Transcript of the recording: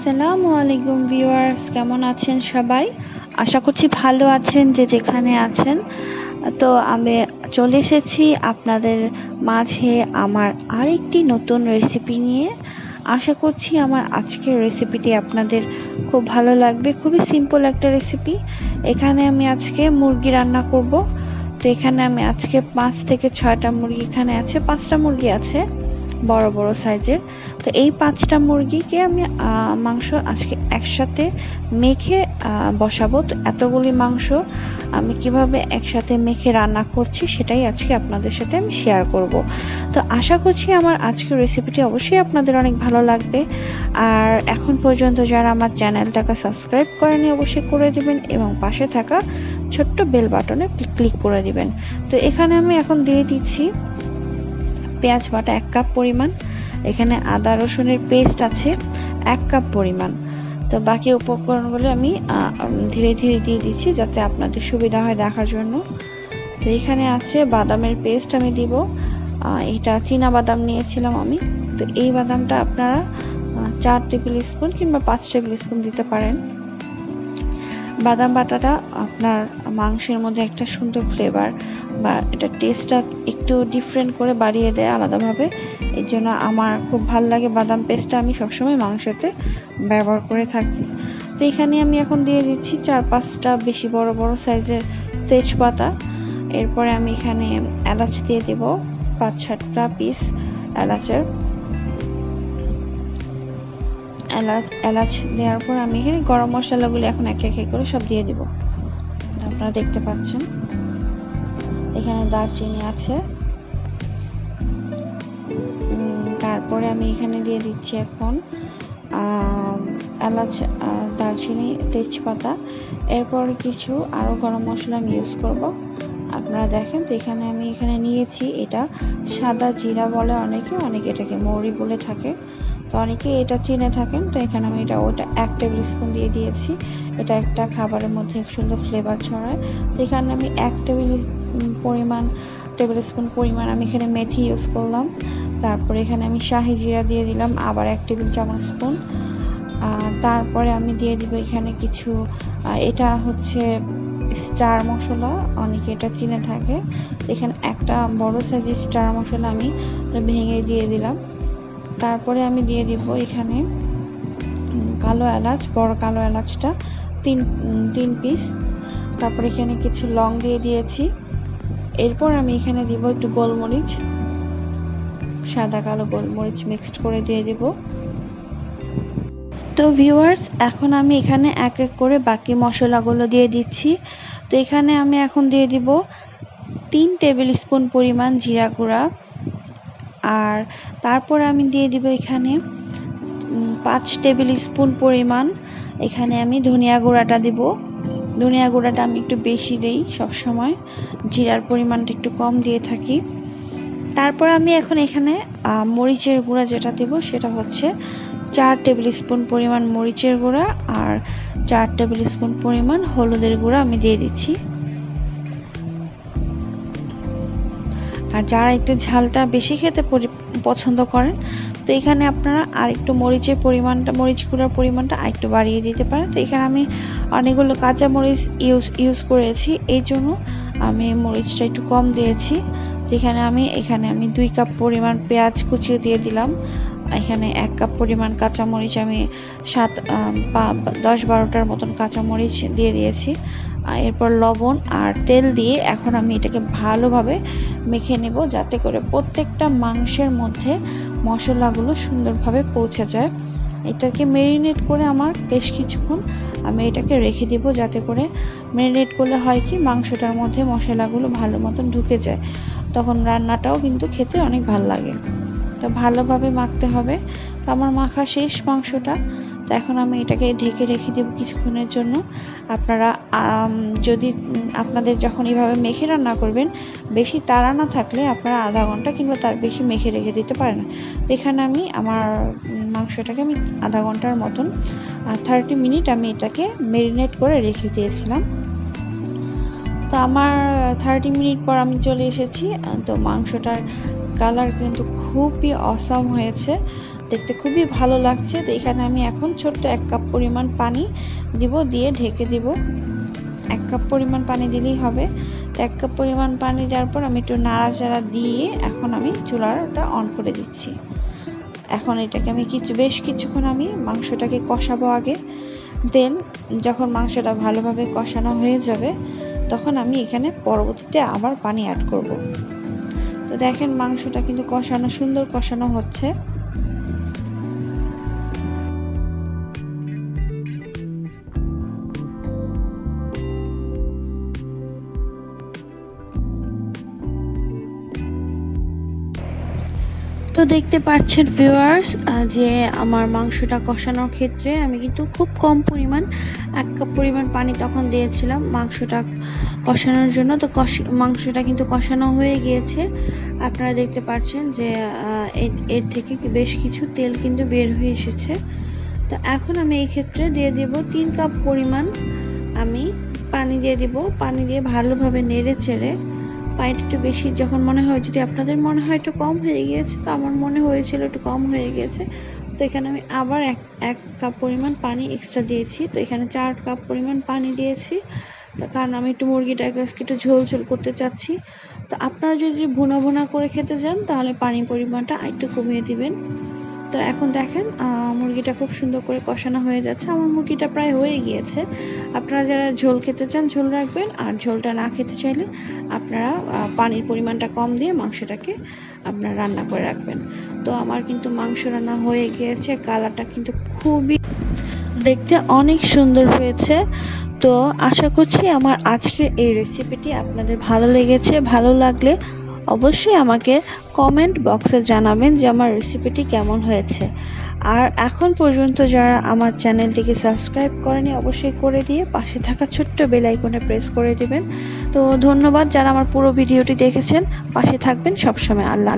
আসসালামু আলাইকুম ভিউয়ার্স, কেমন আছেন সবাই? আশা করছি ভালো আছেন যে যেখানে আছেন। তো আমি চলে এসেছি আপনাদের মাঝে আমার আরেকটি নতুন রেসিপি নিয়ে। আশা করছি আমার আজকের রেসিপিটি আপনাদের খুব ভালো লাগবে। খুবই সিম্পল একটা রেসিপি। এখানে আমি আজকে মুরগি রান্না করব। তো এখানে আমি আজকে 5 থেকে 6টা মুরগি এখানে আছে, 5টা মুরগি আছে বড় বড় সাইজের। তো এই 5টা মুরগিকে আমি মাংস আজকে একসাথে মেখে বসাবো। তো এতগুলি মাংস আমি কিভাবে একসাথে মেখে রান্না করছি সেটাই আজকে আপনাদের সাথে আমি শেয়ার করব। তো আশা করছি আমার আজকের রেসিপিটি অবশ্যই আপনাদের অনেক ভালো লাগবে। আর এখন পর্যন্ত যারা আমার চ্যানেলটাকে সাবস্ক্রাইব করেনি অবশ্যই করে দিবেন এবং পাশে থাকা ছোট্ট বেল বাটনে ক্লিক করে দিবেন। তো এখানে আমি এখন দিয়ে দিচ্ছি পেঁয়াজ বাটা 1 কাপ পরিমাণ। এখানে আদা রসুনের পেস্ট আছে 1 কাপ পরিমাণ। তো বাকি উপকরণগুলো আমি ধীরে ধীরে দিয়ে দিচ্ছি যাতে আপনাদের সুবিধা হয় দেখার জন্য। তো এখানে আছে বাদামের পেস্ট আমি দিব। এটা চীনা বাদাম নিয়েছিলাম আমি। তো এই বাদামটা আপনারা 4 টেবিল স্পুন কিংবা 5 টেবিল স্পুন দিতে পারেন। বাদাম বাটাটা আপনার মাংসের মধ্যে একটা সুন্দর ফ্লেভার বা এটা টেস্টটা একটু ডিফারেন্ট করে বাড়িয়ে দেয় আলাদাভাবে। এর জন্য আমার খুব ভালো লাগে বাদাম পেস্টটা, আমি সবসময় মাংসতে ব্যবহার করে থাকি। তো এখানে আমি এখন দিয়ে দিচ্ছি 4-5টা বেশি বড় বড় সাইজের তেজপাতা। এরপরে আমি এখানে এলাচ দিয়ে দেব 5-7টা পিস এলাচের। এলাচ দেওয়ার পর আমি এখানে গরম মশলাগুলো এখন একে একে করে সব দিয়ে দিব। আপনারা দেখতে পাচ্ছেন এখানে দারচিনি আছে। তারপরে আমি এখানে দিয়ে দিচ্ছি এখন এলাচ, দারচিনি, তেজপাতা। এরপর কিছু আরও গরম মশলা আমি ইউজ করব। আপনারা দেখেন তো এখানে আমি নিয়েছি এটা সাদা জিরা বলে অনেকে এটাকে মৌরি বলে থাকে। তো অনেকে এটা চিনে থাকেন। তো এখানে আমি ওটা 1 টেবিল স্পুন দিয়ে দিয়েছি। এটা একটা খাবারের মধ্যে এক সুন্দর ফ্লেভার ছড়ায়। তো এখানে আমি 1 টেবিল স্পুন পরিমাণ আমি এখানে মেথি ইউজ করলাম। তারপরে এখানে আমি শাহি জিরা দিয়ে দিলাম আবার 1 টেবিল চামচ স্পুন। তারপরে আমি দিয়ে দিব এখানে কিছু এটা হচ্ছে স্টার মশলা, অনেকে এটা চিনে থাকে। এখানে একটা বড় সাইজের স্টার মশলা আমি ভেঙে দিয়ে দিলাম। তারপরে আমি দিয়ে দিব এখানে কালো এলাচ, বড় কালো এলাচটা 3 পিস। তারপর এখানে কিছু লং দিয়ে দিয়েছি। এরপর আমি এখানে দিব একটু গোলমরিচ, সাদা কালো গোলমরিচ মিক্সড করে দিয়ে দিব। তো ভিউয়ার্স, এখন আমি এখানে এক এক করে বাকি মশলাগুলো দিয়ে দিচ্ছি। তো এখানে আমি এখন দিয়ে দিব 3 টেবিল স্পুন পরিমাণ জিরা গুঁড়া। আর তারপর আমি দিয়ে দিব এখানে 5 টেবিল স্পুন পরিমাণ এখানে আমি ধনিয়া গুঁড়াটা দিব। ধনিয়া গুঁড়াটা আমি একটু বেশি দেই সবসময়, জিরার পরিমাণটা একটু কম দিয়ে থাকি। তারপর আমি এখন এখানে মরিচের গুঁড়া যেটা দেব সেটা হচ্ছে 4 টেবিল স্পুন পরিমাণ মরিচের গুঁড়া আর 4 টেবিল স্পুন পরিমাণ হলুদের গুঁড়া আমি দিয়ে দিচ্ছি। আর যারা একটু ঝালটা বেশি খেতে পছন্দ করেন তো এখানে আপনারা আর একটু মরিচ গুঁড়ার পরিমাণটা আর একটু বাড়িয়ে দিতে পারেন। তো এখানে আমি অনেকগুলো কাঁচা মরিচ ইউজ করেছি, এই জন্য আমি মরিচটা একটু কম দিয়েছি। তো এখানে আমি 2 কাপ পরিমাণ পেঁয়াজ কুচিয়ে দিয়ে দিলাম। এখানে 1 কাপ পরিমাণ কাঁচামরিচ আমি 10-12টার মতন কাঁচামরিচ দিয়ে দিয়েছি। এরপর লবণ আর তেল দিয়ে এখন আমি এটাকে ভালোভাবে মেখে নেব যাতে করে প্রত্যেকটা মাংসের মধ্যে মশলাগুলো সুন্দরভাবে পৌঁছে যায়। এটাকে ম্যারিনেট করে আমার বেশ কিছুক্ষণ আমি এটাকে রেখে দিব, যাতে করে ম্যারিনেট করলে হয় কি মাংসটার মধ্যে মশলাগুলো ভালো মতন ঢুকে যায়, তখন রান্নাটাও কিন্তু খেতে অনেক ভালো লাগে। তো ভালোভাবে মাখতে হবে। তো আমার মাখা শেষ মাংসটা। তো এখন আমি এটাকে ঢেকে রেখে দেব কিছুক্ষণের জন্য। আপনারা যদি আপনাদের যখন এইভাবে মেখে রান্না করবেন, বেশি তাড়া না থাকলে আপনারা আধা ঘন্টা কিংবা তার বেশি মেখে রেখে দিতে পারেন। এখানে আমি আমার মাংসটাকে আমি আধা ঘন্টার মতন 30 মিনিট আমি এটাকে ম্যারিনেট করে রেখে দিয়েছিলাম। তো আমার 30 মিনিট পর আমি চলে এসেছি। তো মাংসটার কালার কিন্তু খুবই অসাম হয়েছে। দেখতে খুবই ভালো লাগছে। তো এখানে আমি এখন ছোট্ট 1 কাপ পরিমাণ পানি দিব, দিয়ে ঢেকে দিব। 1 কাপ পরিমাণ পানি দিলেই হবে। তো 1 কাপ পরিমাণ পানি দেওয়ার পর আমি একটু নাড়াচাড়া দিয়ে এখন আমি চুলাটা অন করে দিচ্ছি। এখন এটাকে আমি বেশ কিছুক্ষণ আমি মাংসটাকে কষাবো আগে। দেন যখন মাংসটা ভালোভাবে কষানো হয়ে যাবে তখন আমি এখানে পরবর্তীতে আবার পানি অ্যাড করব। তো দেখেন মাংসটা কিন্তু সুন্দর কষানো হচ্ছে। তো দেখতে পাচ্ছেন ভিউয়ার্স যে আমার মাংসটা কষানোর ক্ষেত্রে আমি কিন্তু খুব কম পরিমাণ 1 কাপ পরিমাণ পানি তখন দিয়েছিলাম মাংসটা কষানোর জন্য। তো মাংসটা কিন্তু কষানো হয়ে গিয়েছে। আপনারা দেখতে পাচ্ছেন যে এর থেকে বেশ কিছু তেল কিন্তু বের হয়ে এসেছে। তো এখন আমি এই ক্ষেত্রে দিয়ে দেব 3 কাপ পরিমাণ আমি পানি দিয়ে দিব। পানি দিয়ে ভালোভাবে নেড়ে চেড়ে, পানিটা একটু বেশি যখন মনে হয়, যদি আপনাদের মনে হয় একটু কম হয়ে গিয়েছে, তো আমার মনে হয়েছিল একটু কম হয়ে গিয়েছে, তো এখানে আমি আবার এক কাপ পরিমাণ পানি এক্সট্রা দিয়েছি। তো এখানে 4 কাপ পরিমাণ পানি দিয়েছি। তো কারণ আমি একটু মুরগিটাকে আজকে একটু ঝোল ঝোল করতে চাচ্ছি। তো আপনারা যদি ভুনা ভুনা করে খেতে চান তাহলে পানির পরিমাণটা একটু কমিয়ে দিবেন। তো এখন দেখেন মুরগিটা খুব সুন্দর করে কষানো হয়ে যাচ্ছে। আমার মুরগিটা প্রায় হয়ে গিয়েছে। আপনারা যারা ঝোল খেতে চান ঝোল রাখবেন, আর ঝোলটা না খেতে চাইলে আপনারা পানির পরিমাণটা কম দিয়ে মাংসটাকে আপনারা রান্না করে রাখবেন। তো আমার কিন্তু মাংস রান্না হয়ে গিয়েছে। কালারটা কিন্তু খুবই দেখতে অনেক সুন্দর হয়েছে। তো আশা করছি আমার আজকের এই রেসিপিটি আপনাদের ভালো লেগেছে। ভালো লাগলে অবশ্যই আমাকে কমেন্ট বক্সে জানাবেন যে আমার রেসিপিটি কেমন হয়েছে। আর এখন পর্যন্ত যারা আমার চ্যানেলটিকে সাবস্ক্রাইব করেনি অবশ্যই করে দিয়ে পাশে থাকা ছোট্ট বেল আইকনে প্রেস করে দিবেন। তো ধন্যবাদ যারা আমার পুরো ভিডিওটি দেখেছেন। পাশে থাকবেন সবসময়। আল্লাহ।